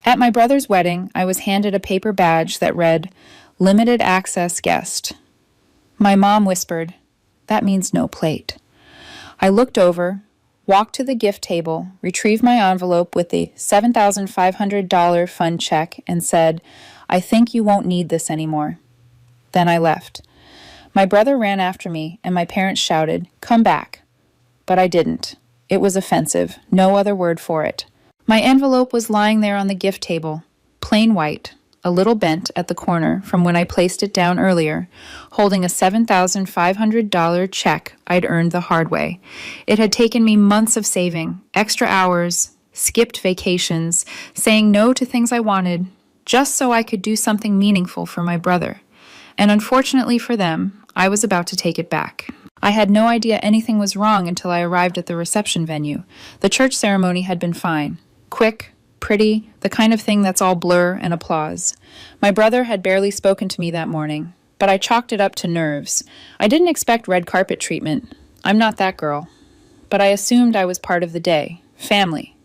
At my brother's wedding, I was handed a paper badge that read, "Limited Access Guest." My mom whispered, "That means no plate." I looked over, walked to the gift table, retrieved my envelope with the $7,500 fund check, and said, "I think you won't need this anymore." Then I left. My brother ran after me, and my parents shouted, "Come back." But I didn't. It was offensive, no other word for it. My envelope was lying there on the gift table, plain white, a little bent at the corner from when I placed it down earlier, holding a $7,500 check I'd earned the hard way. It had taken me months of saving, extra hours, skipped vacations, saying no to things I wanted, just so I could do something meaningful for my brother. And unfortunately for them, I was about to take it back. I had no idea anything was wrong until I arrived at the reception venue. The church ceremony had been fine. Quick, pretty, the kind of thing that's all blur and applause. My brother had barely spoken to me that morning, but I chalked it up to nerves. I didn't expect red carpet treatment. I'm not that girl. But I assumed I was part of the day. Family,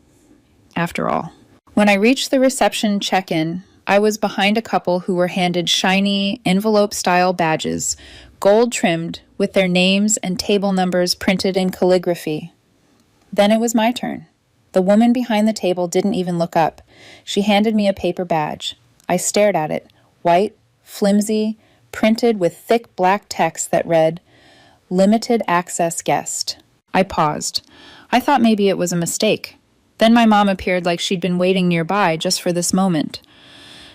after all. When I reached the reception check-in, I was behind a couple who were handed shiny, envelope-style badges, gold-trimmed, with their names and table numbers printed in calligraphy. Then it was my turn. The woman behind the table didn't even look up. She handed me a paper badge. I stared at it, white, flimsy, printed with thick black text that read, "Limited Access Guest." I paused. I thought maybe it was a mistake. Then my mom appeared like she'd been waiting nearby just for this moment.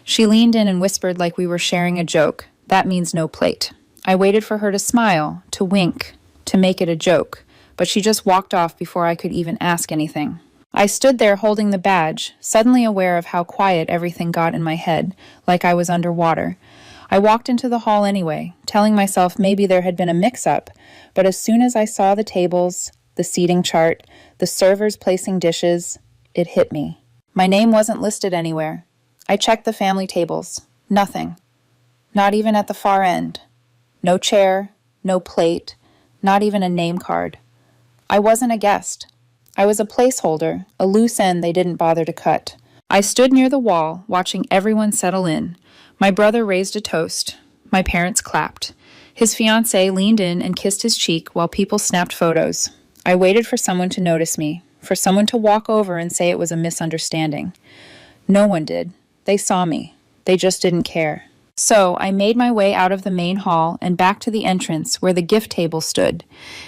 She leaned in and whispered like we were sharing a joke. "That means no plate." I waited for her to smile, to wink, to make it a joke, but she just walked off before I could even ask anything. I stood there holding the badge, suddenly aware of how quiet everything got in my head, like I was underwater. I walked into the hall anyway, telling myself maybe there had been a mix-up, but as soon as I saw the tables, the seating chart, the servers placing dishes, it hit me. My name wasn't listed anywhere. I checked the family tables. Nothing. Not even at the far end. No chair, no plate, not even a name card. I wasn't a guest. I was a placeholder, a loose end they didn't bother to cut. I stood near the wall, watching everyone settle in. My brother raised a toast. My parents clapped. His fiancée leaned in and kissed his cheek while people snapped photos. I waited for someone to notice me, for someone to walk over and say it was a misunderstanding. No one did. They saw me. They just didn't care. So I made my way out of the main hall and back to the entrance where the gift table stood.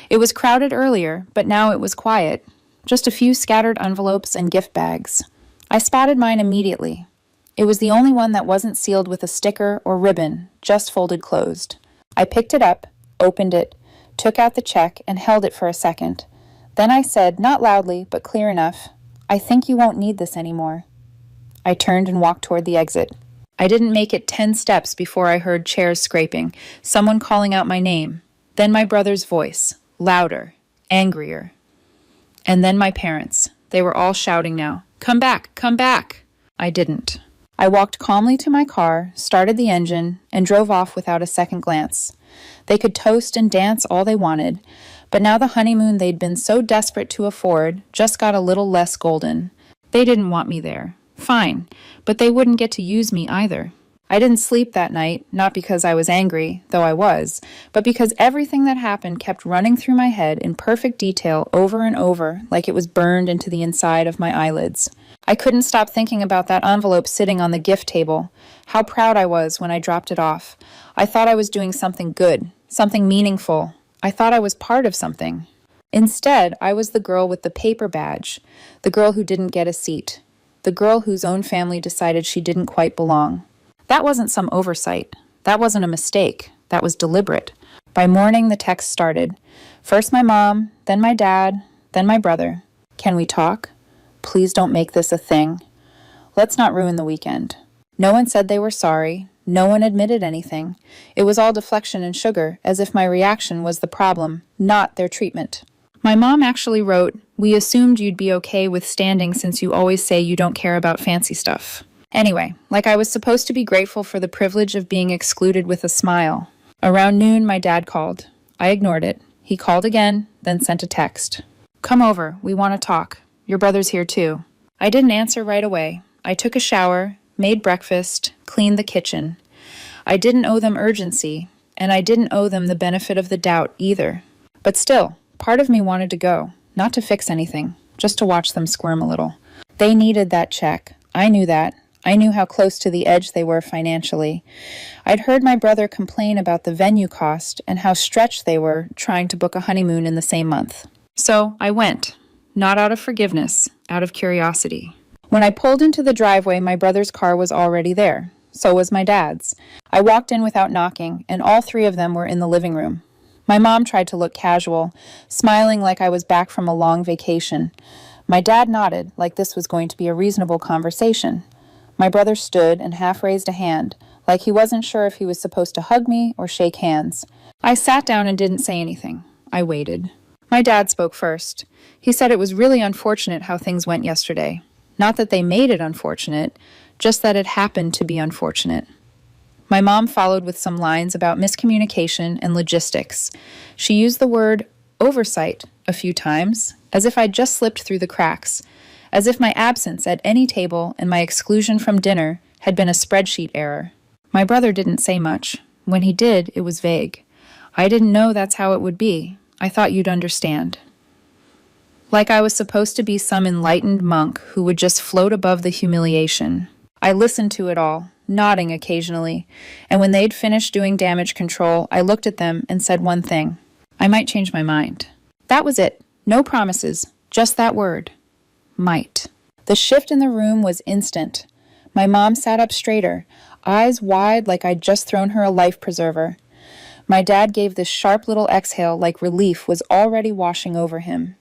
It was crowded earlier, but now it was quiet. Just a few scattered envelopes and gift bags. I spotted mine immediately. It was the only one that wasn't sealed with a sticker or ribbon, just folded closed. I picked it up, opened it, took out the check, and held it for a second. Then I said, not loudly, but clear enough, "I think you won't need this anymore." I turned and walked toward the exit. I didn't make it 10 steps before I heard chairs scraping, someone calling out my name, then my brother's voice, louder, angrier. And then my parents. They were all shouting now, "Come back, come back!" I didn't. I walked calmly to my car, started the engine, and drove off without a second glance. They could toast and dance all they wanted, but now the honeymoon they'd been so desperate to afford just got a little less golden. They didn't want me there. Fine, but they wouldn't get to use me either. I didn't sleep that night, not because I was angry, though I was, but because everything that happened kept running through my head in perfect detail over and over, like it was burned into the inside of my eyelids. I couldn't stop thinking about that envelope sitting on the gift table, how proud I was when I dropped it off. I thought I was doing something good, something meaningful. I thought I was part of something. Instead, I was the girl with the paper badge, the girl who didn't get a seat, the girl whose own family decided she didn't quite belong. That wasn't some oversight. That wasn't a mistake. That was deliberate. By morning, the text started. First my mom, then my dad, then my brother. "Can we talk? Please don't make this a thing. Let's not ruin the weekend." No one said they were sorry. No one admitted anything. It was all deflection and sugar, as if my reaction was the problem, not their treatment. My mom actually wrote, "We assumed you'd be okay with standing since you always say you don't care about fancy stuff." Anyway, like I was supposed to be grateful for the privilege of being excluded with a smile. Around noon, my dad called. I ignored it. He called again, then sent a text. "Come over. We want to talk. Your brother's here too." I didn't answer right away. I took a shower, made breakfast, cleaned the kitchen. I didn't owe them urgency, and I didn't owe them the benefit of the doubt either. But still, part of me wanted to go, not to fix anything, just to watch them squirm a little. They needed that check. I knew that. I knew how close to the edge they were financially. I'd heard my brother complain about the venue cost and how stretched they were trying to book a honeymoon in the same month. So I went, not out of forgiveness, out of curiosity. When I pulled into the driveway, my brother's car was already there. So was my dad's. I walked in without knocking, and all three of them were in the living room. My mom tried to look casual, smiling like I was back from a long vacation. My dad nodded, like this was going to be a reasonable conversation. My brother stood and half raised a hand, like he wasn't sure if he was supposed to hug me or shake hands. I sat down and didn't say anything. I waited. My dad spoke first. He said it was really unfortunate how things went yesterday. Not that they made it unfortunate, just that it happened to be unfortunate. My mom followed with some lines about miscommunication and logistics. She used the word oversight a few times, as if I'd just slipped through the cracks, as if my absence at any table and my exclusion from dinner had been a spreadsheet error. My brother didn't say much. When he did, it was vague. I didn't know that's how it would be. I thought you'd understand. Like I was supposed to be some enlightened monk who would just float above the humiliation. I listened to it all, nodding occasionally, and when they'd finished doing damage control, I looked at them and said one thing. I might change my mind. That was it. No promises. Just that word. Might. The shift in the room was instant. My mom sat up straighter, eyes wide like I'd just thrown her a life preserver. My dad gave this sharp little exhale like relief was already washing over him.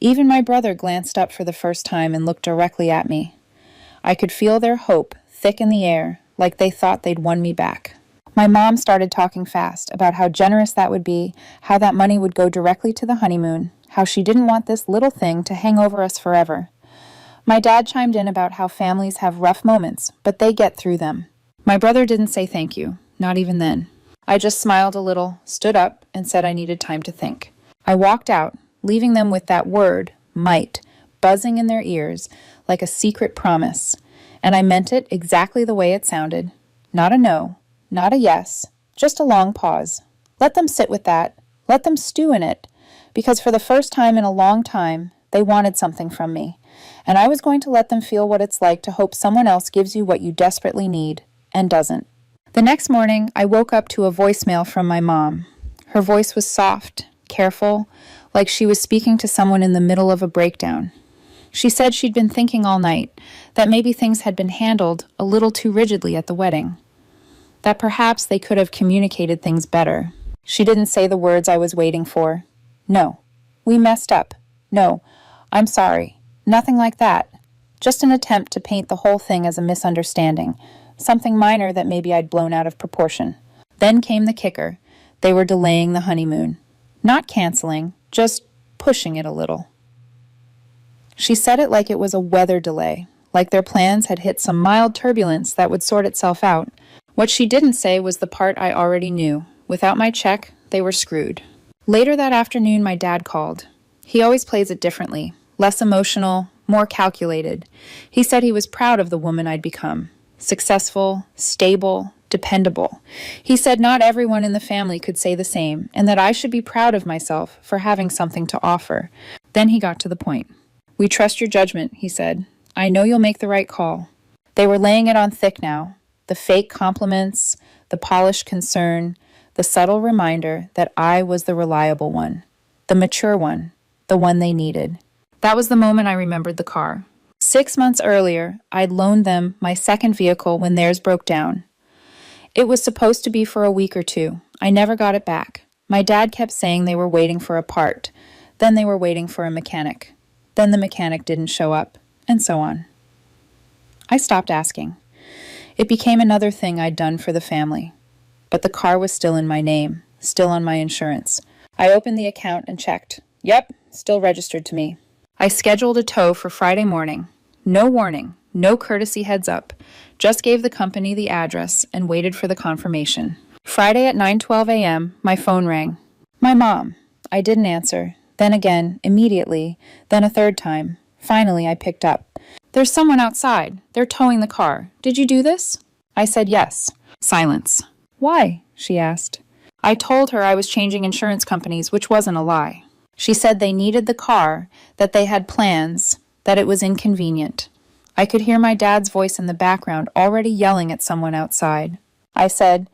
Even my brother glanced up for the first time and looked directly at me. I could feel their hope thick in the air, like they thought they'd won me back. My mom started talking fast about how generous that would be, how that money would go directly to the honeymoon, how she didn't want this little thing to hang over us forever. My dad chimed in about how families have rough moments, but they get through them. My brother didn't say thank you, not even then. I just smiled a little, stood up, and said I needed time to think. I walked out, leaving them with that word, might, buzzing in their ears like a secret promise. And I meant it exactly the way it sounded. Not a no, not a yes, just a long pause. Let them sit with that. Let them stew in it. Because for the first time in a long time, they wanted something from me. And I was going to let them feel what it's like to hope someone else gives you what you desperately need, and doesn't. The next morning, I woke up to a voicemail from my mom. Her voice was soft, careful, like she was speaking to someone in the middle of a breakdown. She said she'd been thinking all night, that maybe things had been handled a little too rigidly at the wedding, that perhaps they could have communicated things better. She didn't say the words I was waiting for. No, we messed up. No, I'm sorry. Nothing like that. Just an attempt to paint the whole thing as a misunderstanding, something minor that maybe I'd blown out of proportion. Then came the kicker. They were delaying the honeymoon. Not canceling, just pushing it a little. She said it like it was a weather delay, like their plans had hit some mild turbulence that would sort itself out. What she didn't say was the part I already knew. Without my check, they were screwed. Later that afternoon, my dad called. He always plays it differently, less emotional, more calculated. He said he was proud of the woman I'd become. Successful, stable, dependable. He said not everyone in the family could say the same, and that I should be proud of myself for having something to offer. Then he got to the point. We trust your judgment, he said. I know you'll make the right call. They were laying it on thick now. The fake compliments, the polished concern, the subtle reminder that I was the reliable one, the mature one, the one they needed. That was the moment I remembered the car. 6 months earlier, I'd loaned them my second vehicle when theirs broke down. It was supposed to be for a week or two. I never got it back. My dad kept saying they were waiting for a part. Then they were waiting for a mechanic. Then the mechanic didn't show up, and so on. I stopped asking. It became another thing I'd done for the family. But the car was still in my name, still on my insurance. I opened the account and checked. Yep, still registered to me. I scheduled a tow for Friday morning. No warning, no courtesy heads up. Just gave the company the address and waited for the confirmation. Friday at 9:12 a.m., my phone rang. My mom. I didn't answer. Then again, immediately. Then a third time. Finally, I picked up. There's someone outside. They're towing the car. Did you do this? I said yes. Silence. Why? She asked. I told her I was changing insurance companies, which wasn't a lie. She said they needed the car, that they had plans, that it was inconvenient. I could hear my dad's voice in the background already yelling at someone outside. I said,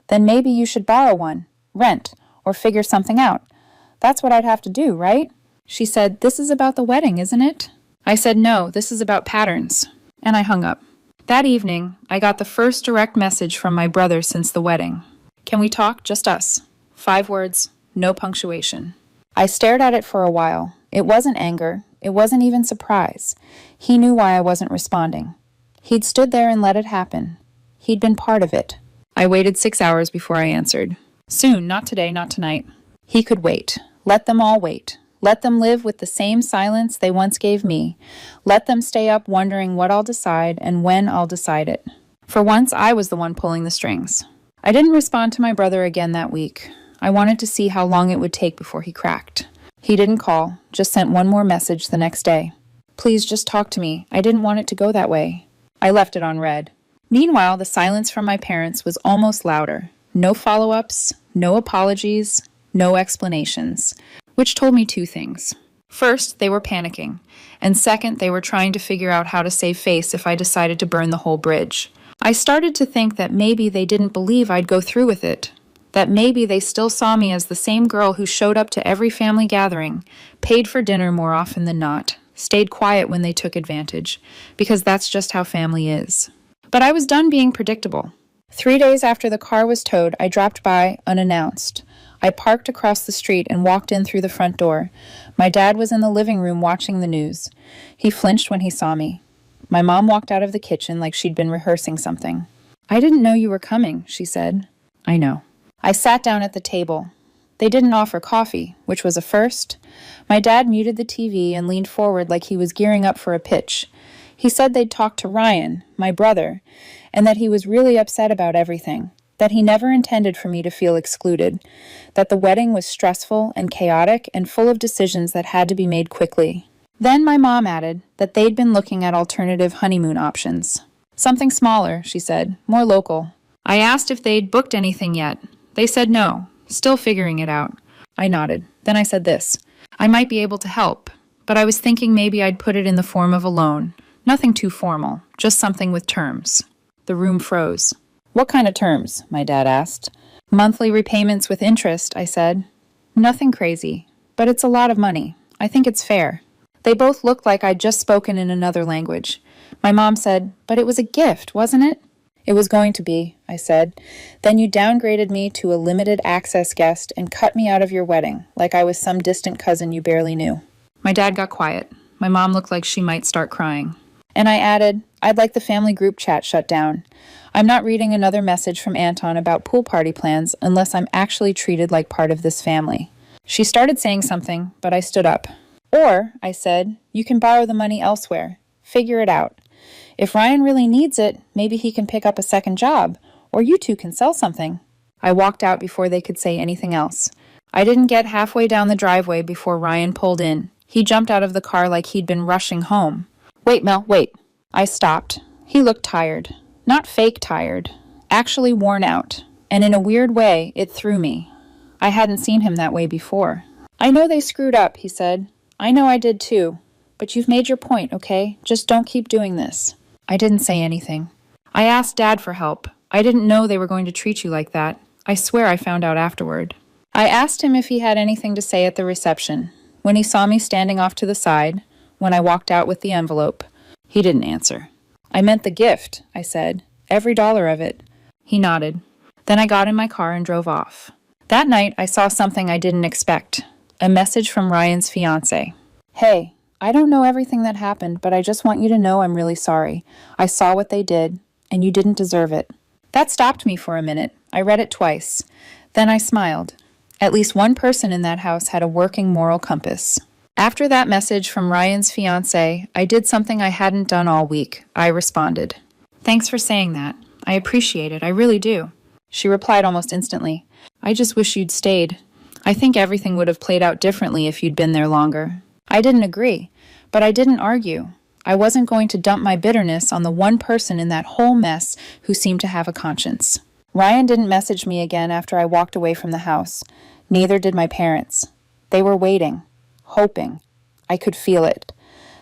then maybe you should borrow one, rent, or figure something out. That's what I'd have to do, right? She said, this is about the wedding, isn't it? I said, no, this is about patterns. And I hung up. That evening, I got the first direct message from my brother since the wedding. Can we talk? Just us. 5 words, no punctuation. I stared at it for a while. It wasn't anger. It wasn't even surprise. He knew why I wasn't responding. He'd stood there and let it happen. He'd been part of it. I waited 6 hours before I answered. Soon, not today, not tonight. He could wait. Let them all wait. Let them live with the same silence they once gave me. Let them stay up wondering what I'll decide and when I'll decide it. For once, I was the one pulling the strings. I didn't respond to my brother again that week. I wanted to see how long it would take before he cracked. He didn't call, just sent one more message the next day. Please just talk to me. I didn't want it to go that way. I left it on read. Meanwhile, the silence from my parents was almost louder. No follow-ups, no apologies, no explanations, which told me 2 things. First, they were panicking, and second, they were trying to figure out how to save face if I decided to burn the whole bridge. I started to think that maybe they didn't believe I'd go through with it, that maybe they still saw me as the same girl who showed up to every family gathering, paid for dinner more often than not, stayed quiet when they took advantage, because that's just how family is. But I was done being predictable. 3 days after the car was towed, I dropped by unannounced. I parked across the street and walked in through the front door. My dad was in the living room watching the news. He flinched when he saw me. My mom walked out of the kitchen like she'd been rehearsing something. I didn't know you were coming, she said. I know. I sat down at the table. They didn't offer coffee, which was a first. My dad muted the TV and leaned forward like he was gearing up for a pitch. He said they'd talked to Ryan, my brother, and that he was really upset about everything, that he never intended for me to feel excluded, that the wedding was stressful and chaotic and full of decisions that had to be made quickly. Then my mom added that they'd been looking at alternative honeymoon options. Something smaller, she said, more local. I asked if they'd booked anything yet. They said no, still figuring it out. I nodded. Then I said this. I might be able to help, but I was thinking maybe I'd put it in the form of a loan. Nothing too formal, just something with terms. The room froze. What kind of terms? My dad asked. Monthly repayments with interest, I said. Nothing crazy, but it's a lot of money. I think it's fair. They both looked like I'd just spoken in another language. My mom said, but it was a gift, wasn't it? It was going to be, I said. Then you downgraded me to a limited access guest and cut me out of your wedding, like I was some distant cousin you barely knew. My dad got quiet. My mom looked like she might start crying. And I added, I'd like the family group chat shut down. I'm not reading another message from Anton about pool party plans unless I'm actually treated like part of this family. She started saying something, but I stood up. Or, I said, you can borrow the money elsewhere. Figure it out. If Ryan really needs it, maybe he can pick up a second job, or you two can sell something. I walked out before they could say anything else. I didn't get halfway down the driveway before Ryan pulled in. He jumped out of the car like he'd been rushing home. Wait, Mel, wait. I stopped. He looked tired. Not fake tired. Actually worn out. And in a weird way, it threw me. I hadn't seen him that way before. I know they screwed up, he said. I know I did too. But you've made your point, okay? Just don't keep doing this. I didn't say anything. I asked Dad for help. I didn't know they were going to treat you like that. I swear I found out afterward. I asked him if he had anything to say at the reception. When he saw me standing off to the side, when I walked out with the envelope, he didn't answer. I meant the gift, I said. Every dollar of it. He nodded. Then I got in my car and drove off. That night, I saw something I didn't expect. A message from Ryan's fiancé. Hey, I don't know everything that happened, but I just want you to know I'm really sorry. I saw what they did, and you didn't deserve it. That stopped me for a minute. I read it twice. Then I smiled. At least one person in that house had a working moral compass. After that message from Ryan's fiancé, I did something I hadn't done all week. I responded. Thanks for saying that. I appreciate it. I really do. She replied almost instantly. I just wish you'd stayed. I think everything would have played out differently if you'd been there longer. I didn't agree, but I didn't argue. I wasn't going to dump my bitterness on the one person in that whole mess who seemed to have a conscience. Ryan didn't message me again after I walked away from the house. Neither did my parents. They were waiting, hoping. I could feel it.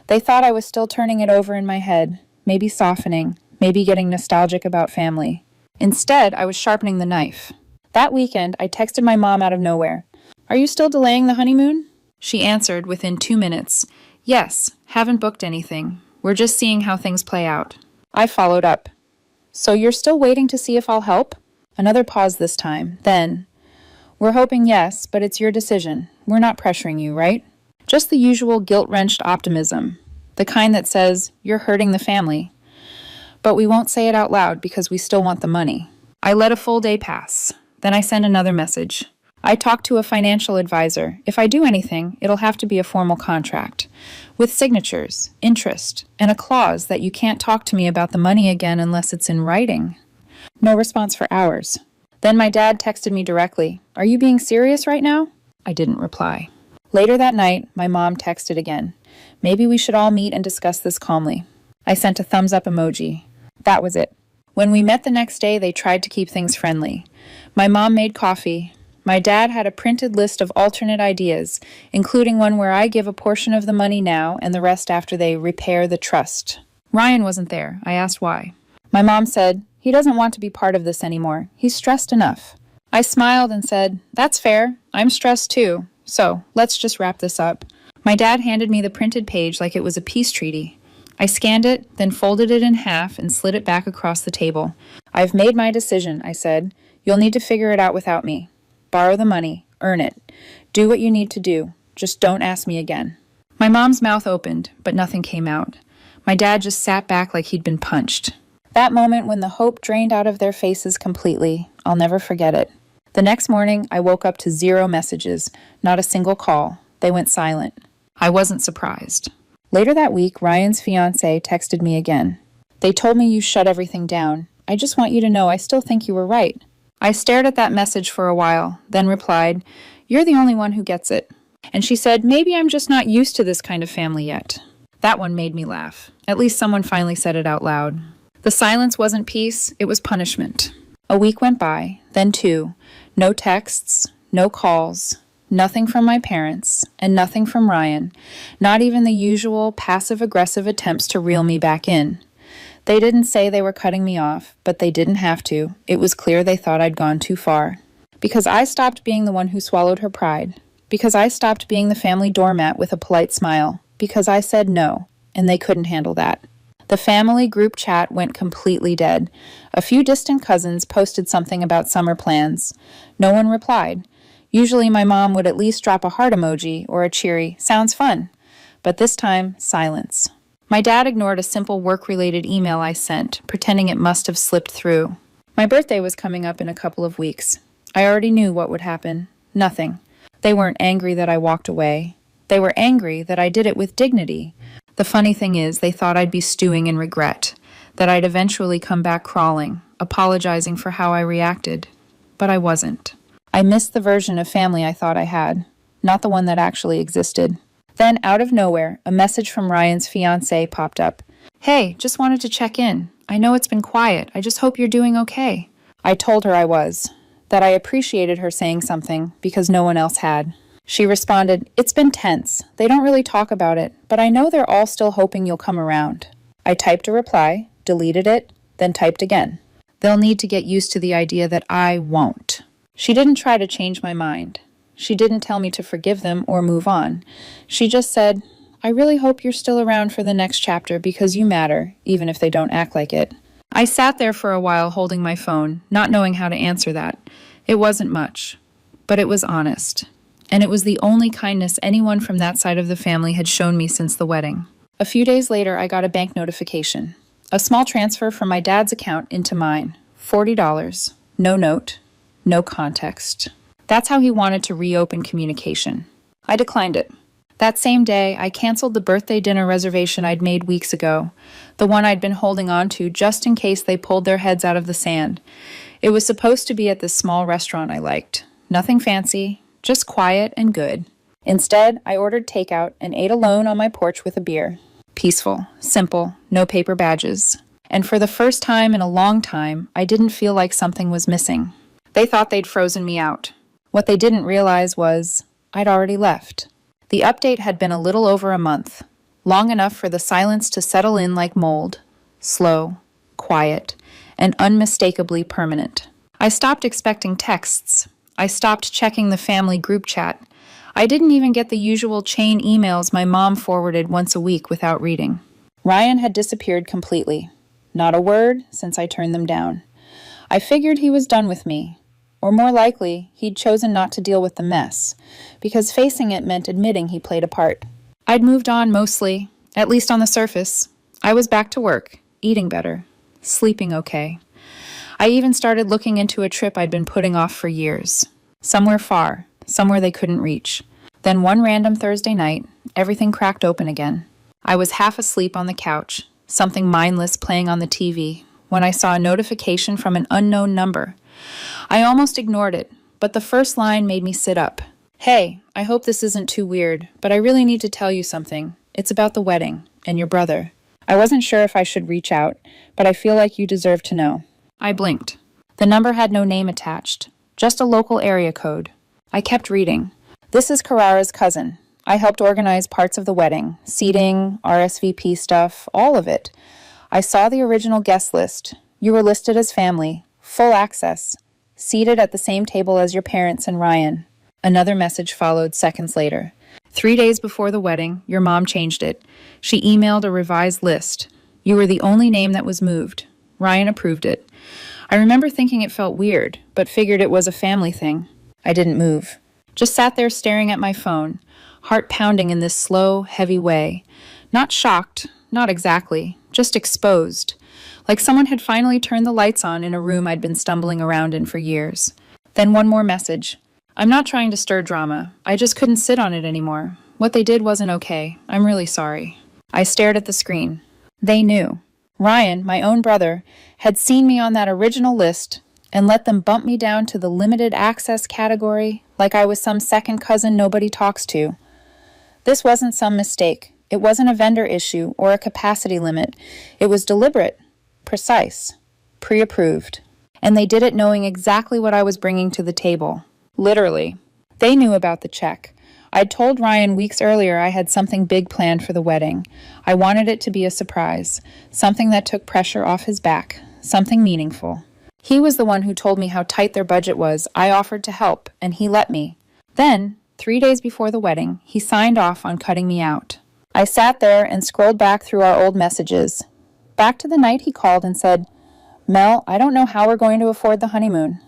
They thought I was still turning it over in my head, maybe softening, maybe getting nostalgic about family. Instead, I was sharpening the knife. That weekend, I texted my mom out of nowhere. "Are you still delaying the honeymoon?" She answered within 2 minutes. "Yes, haven't booked anything. We're just seeing how things play out." I followed up. "So you're still waiting to see if I'll help?" Another pause this time. Then, "We're hoping yes, but it's your decision. We're not pressuring you, right?" Just the usual guilt-wrenched optimism. The kind that says, "You're hurting the family." But we won't say it out loud because we still want the money. I let a full day pass. Then I sent another message. "I talked to a financial advisor. If I do anything, it'll have to be a formal contract, with signatures, interest, and a clause that you can't talk to me about the money again unless it's in writing." No response for hours. Then my dad texted me directly. "Are you being serious right now?" I didn't reply. Later that night, my mom texted again. "Maybe we should all meet and discuss this calmly." I sent a thumbs up emoji. That was it. When we met the next day, they tried to keep things friendly. My mom made coffee. My dad had a printed list of alternate ideas, including one where I give a portion of the money now and the rest after they repair the trust. Ryan wasn't there. I asked why. My mom said, "He doesn't want to be part of this anymore. He's stressed enough." I smiled and said, "That's fair. I'm stressed too. So, let's just wrap this up." My dad handed me the printed page like it was a peace treaty. I scanned it, then folded it in half and slid it back across the table. "I've made my decision," I said. "You'll need to figure it out without me. Borrow the money. Earn it. Do what you need to do. Just don't ask me again." My mom's mouth opened, but nothing came out. My dad just sat back like he'd been punched. That moment when the hope drained out of their faces completely, I'll never forget it. The next morning, I woke up to 0 messages, not a single call. They went silent. I wasn't surprised. Later that week, Ryan's fiancée texted me again. "They told me you shut everything down. I just want you to know I still think you were right." I stared at that message for a while, then replied, "You're the only one who gets it." And she said, "Maybe I'm just not used to this kind of family yet." That one made me laugh. At least someone finally said it out loud. The silence wasn't peace, it was punishment. A week went by, then 2. No texts, no calls, nothing from my parents, and nothing from Ryan, not even the usual passive-aggressive attempts to reel me back in. They didn't say they were cutting me off, but they didn't have to. It was clear they thought I'd gone too far. Because I stopped being the one who swallowed her pride. Because I stopped being the family doormat with a polite smile. Because I said no, and they couldn't handle that. The family group chat went completely dead. A few distant cousins posted something about summer plans. No one replied. Usually my mom would at least drop a heart emoji or a cheery, "Sounds fun." But this time, silence. My dad ignored a simple work-related email I sent, pretending it must have slipped through. My birthday was coming up in a couple of weeks. I already knew what would happen. Nothing. They weren't angry that I walked away. They were angry that I did it with dignity. The funny thing is, they thought I'd be stewing in regret, that I'd eventually come back crawling, apologizing for how I reacted. But I wasn't. I missed the version of family I thought I had, not the one that actually existed. Then, out of nowhere, a message from Ryan's fiancée popped up. "Hey, just wanted to check in. I know it's been quiet. I just hope you're doing okay." I told her I was, that I appreciated her saying something because no one else had. She responded, "It's been tense. They don't really talk about it, but I know they're all still hoping you'll come around." I typed a reply, deleted it, then typed again. "They'll need to get used to the idea that I won't." She didn't try to change my mind. She didn't tell me to forgive them or move on. She just said, "I really hope you're still around for the next chapter because you matter, even if they don't act like it." I sat there for a while holding my phone, not knowing how to answer that. It wasn't much, but it was honest. And it was the only kindness anyone from that side of the family had shown me since the wedding. A few days later, I got a bank notification. A small transfer from my dad's account into mine. $40. No note. No context. That's how he wanted to reopen communication. I declined it. That same day, I canceled the birthday dinner reservation I'd made weeks ago, the one I'd been holding on to just in case they pulled their heads out of the sand. It was supposed to be at this small restaurant I liked. Nothing fancy, just quiet and good. Instead, I ordered takeout and ate alone on my porch with a beer. Peaceful, simple, no paper badges. And for the first time in a long time, I didn't feel like something was missing. They thought they'd frozen me out. What they didn't realize was I'd already left. The update had been a little over a month, long enough for the silence to settle in like mold, slow, quiet, and unmistakably permanent. I stopped expecting texts. I stopped checking the family group chat. I didn't even get the usual chain emails my mom forwarded once a week without reading. Ryan had disappeared completely. Not a word since I turned them down. I figured he was done with me. Or more likely, he'd chosen not to deal with the mess, because facing it meant admitting he played a part. I'd moved on mostly, at least on the surface. I was back to work, eating better, sleeping okay. I even started looking into a trip I'd been putting off for years. Somewhere far, somewhere they couldn't reach. Then one random Thursday night, everything cracked open again. I was half asleep on the couch, something mindless playing on the TV, when I saw a notification from an unknown number. I almost ignored it, but the first line made me sit up. Hey, I hope this isn't too weird, but I really need to tell you something. It's about the wedding, and your brother. I wasn't sure if I should reach out, but I feel like you deserve to know. I blinked. The number had no name attached, just a local area code. I kept reading. This is Carrara's cousin. I helped organize parts of the wedding, seating, RSVP stuff, all of it. I saw the original guest list. You were listed as family, full access, seated at the same table as your parents and Ryan. Another message followed seconds later. 3 days before the wedding, your mom changed it. She emailed a revised list. You were the only name that was moved. Ryan approved it. I remember thinking it felt weird, but figured it was a family thing. I didn't move. Just sat there staring at my phone, heart pounding in this slow, heavy way. Not shocked, not exactly, just exposed. Like someone had finally turned the lights on in a room I'd been stumbling around in for years. Then one more message. I'm not trying to stir drama. I just couldn't sit on it anymore. What they did wasn't okay. I'm really sorry. I stared at the screen. They knew. Ryan, my own brother, had seen me on that original list and let them bump me down to the limited access category like I was some second cousin nobody talks to. This wasn't some mistake. It wasn't a vendor issue or a capacity limit. It was deliberate, precise, pre-approved. And they did it knowing exactly what I was bringing to the table. Literally. They knew about the check. I'd told Ryan weeks earlier I had something big planned for the wedding. I wanted it to be a surprise, something that took pressure off his back, something meaningful. He was the one who told me how tight their budget was. I offered to help, and he let me. Then, 3 days before the wedding, he signed off on cutting me out. I sat there and scrolled back through our old messages. Back to the night he called and said, Mel, I don't know how we're going to afford the honeymoon.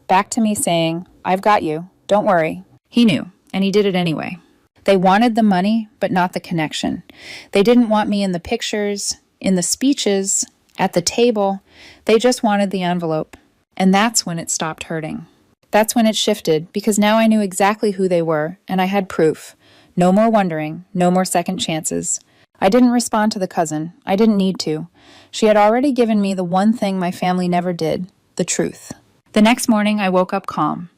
Back to me saying, I've got you. Don't worry. He knew, and he did it anyway. They wanted the money, but not the connection. They didn't want me in the pictures, in the speeches, at the table. They just wanted the envelope. And that's when it stopped hurting. That's when it shifted, because now I knew exactly who they were, and I had proof. No more wondering, no more second chances. I didn't respond to the cousin. I didn't need to. She had already given me the one thing my family never did, the truth. The next morning, I woke up calm.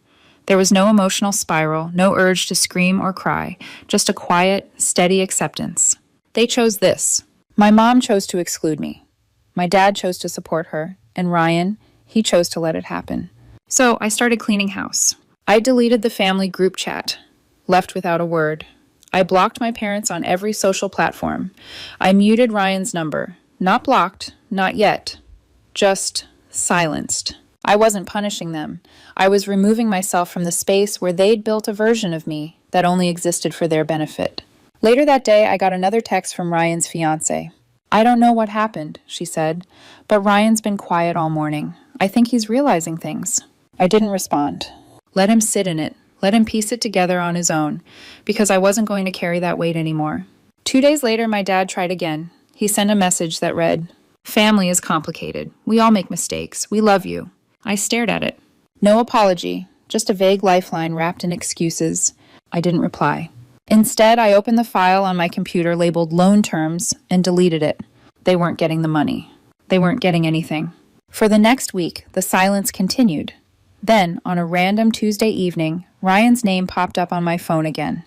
There was no emotional spiral, no urge to scream or cry, just a quiet, steady acceptance. They chose this. My mom chose to exclude me. My dad chose to support her, and Ryan, he chose to let it happen. So I started cleaning house. I deleted the family group chat, left without a word. I blocked my parents on every social platform. I muted Ryan's number. Not blocked, not yet. Just silenced. I wasn't punishing them. I was removing myself from the space where they'd built a version of me that only existed for their benefit. Later that day, I got another text from Ryan's fiancée. I don't know what happened, she said, but Ryan's been quiet all morning. I think he's realizing things. I didn't respond. Let him sit in it. Let him piece it together on his own, because I wasn't going to carry that weight anymore. 2 days later, my dad tried again. He sent a message that read, Family is complicated. We all make mistakes. We love you. I stared at it. No apology, just a vague lifeline wrapped in excuses. I didn't reply. Instead, I opened the file on my computer labeled loan terms and deleted it. They weren't getting the money. They weren't getting anything. For the next week, the silence continued. Then, on a random Tuesday evening, Ryan's name popped up on my phone again.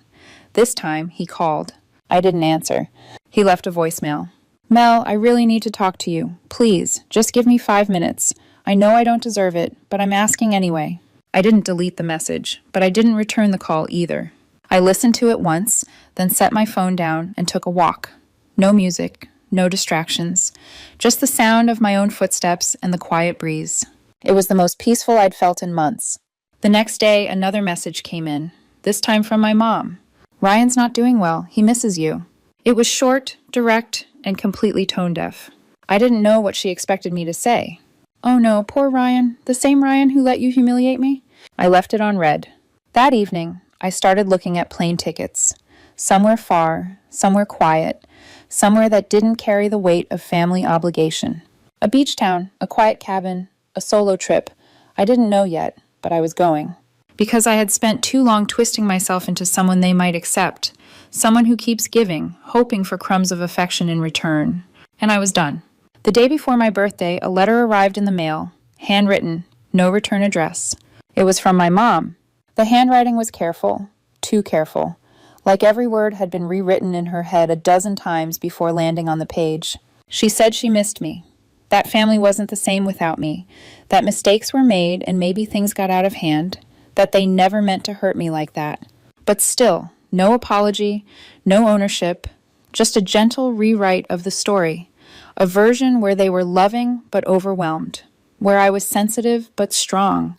This time, he called. I didn't answer. He left a voicemail. Mel, I really need to talk to you. Please, just give me 5 minutes. I know I don't deserve it, but I'm asking anyway. I didn't delete the message, but I didn't return the call either. I listened to it once, then set my phone down and took a walk. No music, no distractions, just the sound of my own footsteps and the quiet breeze. It was the most peaceful I'd felt in months. The next day, another message came in, this time from my mom. Ryan's not doing well. He misses you. It was short, direct, and completely tone-deaf. I didn't know what she expected me to say. Oh no, poor Ryan, the same Ryan who let you humiliate me? I left it on read. That evening, I started looking at plane tickets. Somewhere far, somewhere quiet, somewhere that didn't carry the weight of family obligation. A beach town, a quiet cabin, a solo trip. I didn't know yet, but I was going. Because I had spent too long twisting myself into someone they might accept, someone who keeps giving, hoping for crumbs of affection in return. And I was done. The day before my birthday, a letter arrived in the mail, handwritten, no return address. It was from my mom. The handwriting was careful, too careful. Like every word had been rewritten in her head a dozen times before landing on the page. She said she missed me. That family wasn't the same without me. That mistakes were made and maybe things got out of hand. That they never meant to hurt me like that. But still, no apology, no ownership, just a gentle rewrite of the story. A version where they were loving but overwhelmed. Where I was sensitive but strong.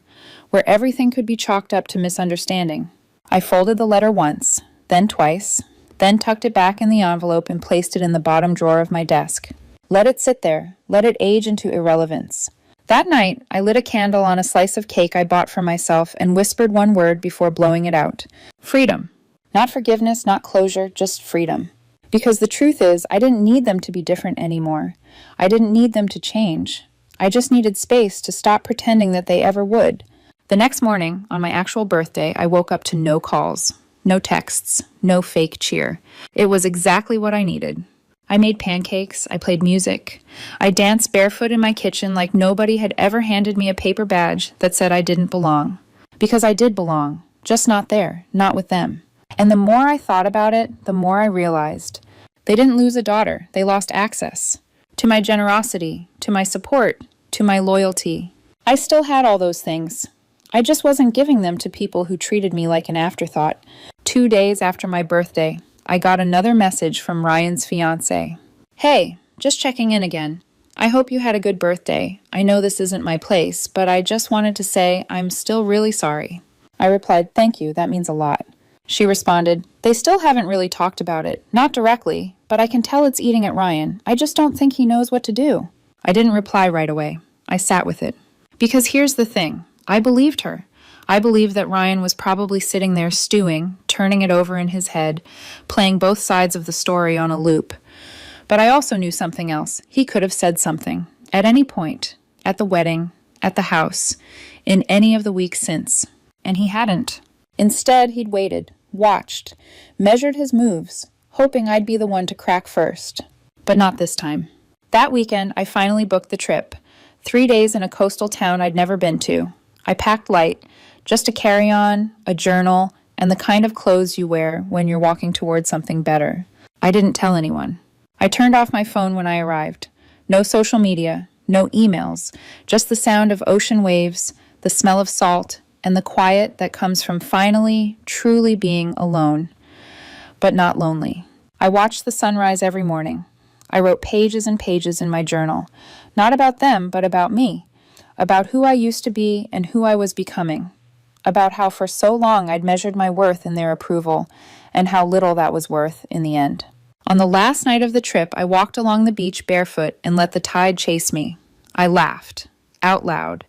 Where everything could be chalked up to misunderstanding. I folded the letter once, then twice, then tucked it back in the envelope and placed it in the bottom drawer of my desk. Let it sit there. Let it age into irrelevance. That night, I lit a candle on a slice of cake I bought for myself and whispered one word before blowing it out. Freedom. Not forgiveness, not closure, just freedom. Because the truth is, I didn't need them to be different anymore. I didn't need them to change. I just needed space to stop pretending that they ever would. The next morning, on my actual birthday, I woke up to no calls, no texts, no fake cheer. It was exactly what I needed. I made pancakes, I played music. I danced barefoot in my kitchen like nobody had ever handed me a paper badge that said I didn't belong. Because I did belong, just not there, not with them. And the more I thought about it, the more I realized. They didn't lose a daughter, they lost access. To my generosity, to my support, to my loyalty. I still had all those things. I just wasn't giving them to people who treated me like an afterthought. 2 days after my birthday, I got another message from Ryan's fiancée. Hey, just checking in again. I hope you had a good birthday. I know this isn't my place, but I just wanted to say I'm still really sorry. I replied, thank you, that means a lot. She responded, they still haven't really talked about it. Not directly, but I can tell it's eating at Ryan. I just don't think he knows what to do. I didn't reply right away. I sat with it. Because here's the thing. I believed her. I believed that Ryan was probably sitting there stewing, turning it over in his head, playing both sides of the story on a loop. But I also knew something else. He could have said something, at any point, at the wedding, at the house, in any of the weeks since. And he hadn't. Instead, he'd waited, watched, measured his moves, hoping I'd be the one to crack first. But not this time. That weekend, I finally booked the trip. 3 days in a coastal town I'd never been to. I packed light, just a carry-on, a journal, and the kind of clothes you wear when you're walking towards something better. I didn't tell anyone. I turned off my phone when I arrived. No social media, no emails, just the sound of ocean waves, the smell of salt, and the quiet that comes from finally, truly being alone, but not lonely. I watched the sunrise every morning. I wrote pages and pages in my journal, not about them, but about me, about who I used to be and who I was becoming, about how for so long I'd measured my worth in their approval, and how little that was worth in the end. On the last night of the trip, I walked along the beach barefoot and let the tide chase me. I laughed, out loud,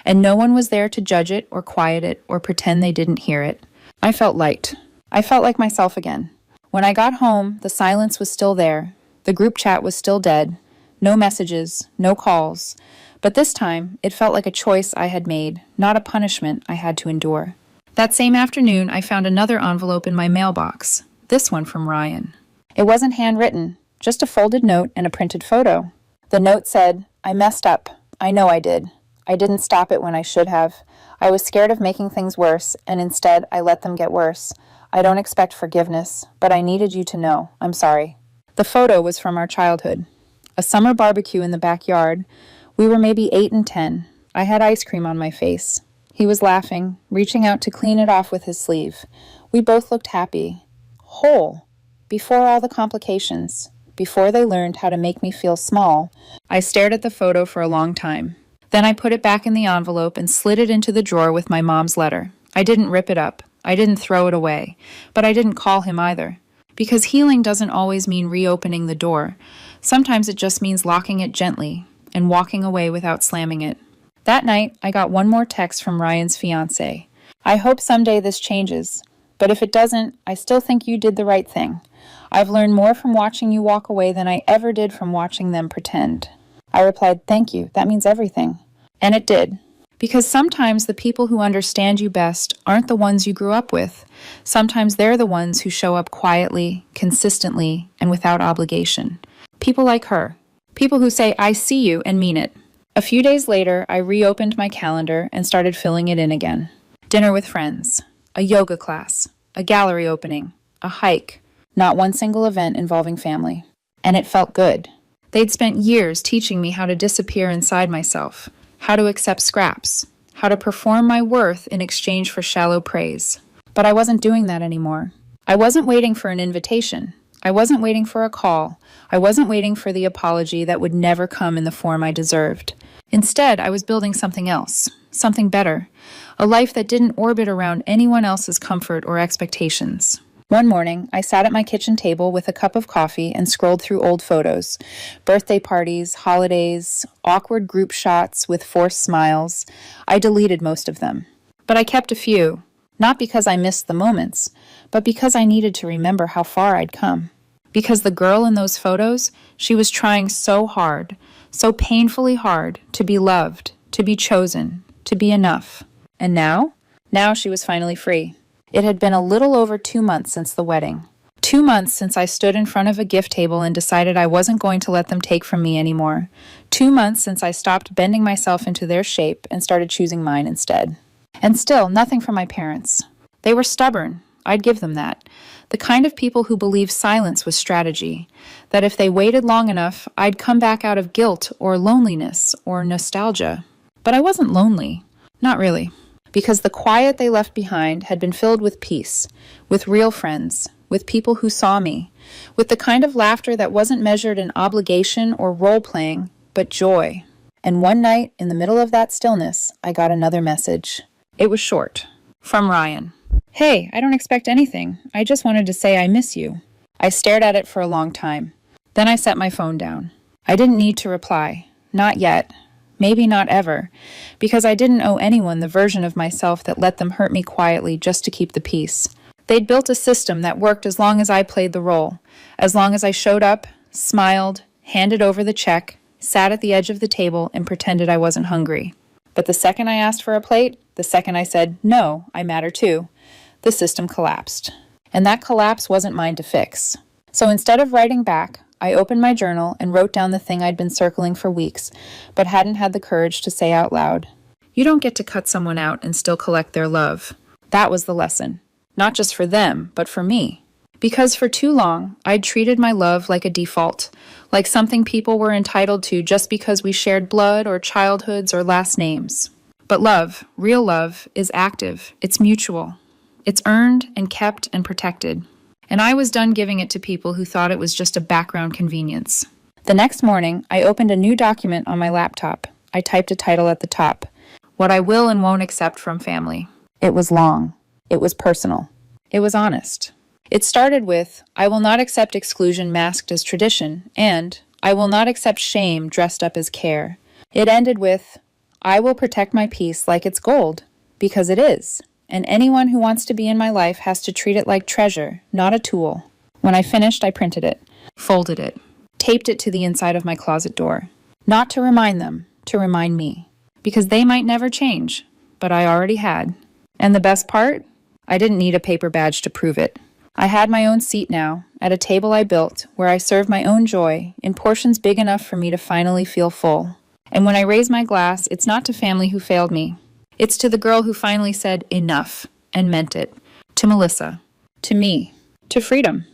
and no one was there to judge it or quiet it or pretend they didn't hear it. I felt light. I felt like myself again. When I got home, the silence was still there. The group chat was still dead. No messages, no calls. But this time, it felt like a choice I had made, not a punishment I had to endure. That same afternoon, I found another envelope in my mailbox. This one from Ryan. It wasn't handwritten, just a folded note and a printed photo. The note said, I messed up. I know I did. I didn't stop it when I should have. I was scared of making things worse, and instead I let them get worse. I don't expect forgiveness, but I needed you to know. I'm sorry. The photo was from our childhood. A summer barbecue in the backyard. We were maybe 8 and 10. I had ice cream on my face. He was laughing, reaching out to clean it off with his sleeve. We both looked happy. Whole. Before all the complications. Before they learned how to make me feel small. I stared at the photo for a long time. Then I put it back in the envelope and slid it into the drawer with my mom's letter. I didn't rip it up. I didn't throw it away. But I didn't call him either. Because healing doesn't always mean reopening the door. Sometimes it just means locking it gently and walking away without slamming it. That night, I got one more text from Ryan's fiancée. I hope someday this changes, but if it doesn't, I still think you did the right thing. I've learned more from watching you walk away than I ever did from watching them pretend. I replied, thank you, that means everything. And it did. Because sometimes the people who understand you best aren't the ones you grew up with. Sometimes they're the ones who show up quietly, consistently, and without obligation. People like her. People who say, I see you, and mean it. A few days later, I reopened my calendar and started filling it in again. Dinner with friends, a yoga class, a gallery opening, a hike, not one single event involving family. And it felt good. They'd spent years teaching me how to disappear inside myself, how to accept scraps, how to perform my worth in exchange for shallow praise. But I wasn't doing that anymore. I wasn't waiting for an invitation. I wasn't waiting for a call. I wasn't waiting for the apology that would never come in the form I deserved. Instead, I was building something else, something better, a life that didn't orbit around anyone else's comfort or expectations. One morning, I sat at my kitchen table with a cup of coffee and scrolled through old photos, birthday parties, holidays, awkward group shots with forced smiles. I deleted most of them. But I kept a few, not because I missed the moments, but because I needed to remember how far I'd come. Because the girl in those photos, she was trying so hard, so painfully hard, to be loved, to be chosen, to be enough. And now? Now she was finally free. It had been a little over 2 months since the wedding. 2 months since I stood in front of a gift table and decided I wasn't going to let them take from me anymore. 2 months since I stopped bending myself into their shape and started choosing mine instead. And still, nothing from my parents. They were stubborn. I'd give them that. The kind of people who believe silence was strategy, that if they waited long enough, I'd come back out of guilt or loneliness or nostalgia. But I wasn't lonely. Not really. Because the quiet they left behind had been filled with peace, with real friends, with people who saw me, with the kind of laughter that wasn't measured in obligation or role-playing, but joy. And one night, in the middle of that stillness, I got another message. It was short. From Ryan. Hey, I don't expect anything. I just wanted to say I miss you. I stared at it for a long time. Then I set my phone down. I didn't need to reply. Not yet. Maybe not ever. Because I didn't owe anyone the version of myself that let them hurt me quietly just to keep the peace. They'd built a system that worked as long as I played the role. As long as I showed up, smiled, handed over the check, sat at the edge of the table, and pretended I wasn't hungry. But the second I asked for a plate, the second I said, no, I matter too, the system collapsed. And that collapse wasn't mine to fix. So instead of writing back, I opened my journal and wrote down the thing I'd been circling for weeks, but hadn't had the courage to say out loud. You don't get to cut someone out and still collect their love. That was the lesson. Not just for them, but for me. Because for too long, I'd treated my love like a default, like something people were entitled to just because we shared blood or childhoods or last names. But love, real love, is active. It's mutual. It's earned and kept and protected. And I was done giving it to people who thought it was just a background convenience. The next morning, I opened a new document on my laptop. I typed a title at the top. What I will and won't accept from family. It was long. It was personal. It was honest. It started with, I will not accept exclusion masked as tradition, and I will not accept shame dressed up as care. It ended with, I will protect my peace like it's gold, because it is. And anyone who wants to be in my life has to treat it like treasure, not a tool. When I finished, I printed it, folded it, taped it to the inside of my closet door. Not to remind them, to remind me. Because they might never change, but I already had. And the best part? I didn't need a paper badge to prove it. I had my own seat now, at a table I built, where I served my own joy, in portions big enough for me to finally feel full. And when I raise my glass, it's not to family who failed me. It's to the girl who finally said enough and meant it. To Melissa. to me, to freedom.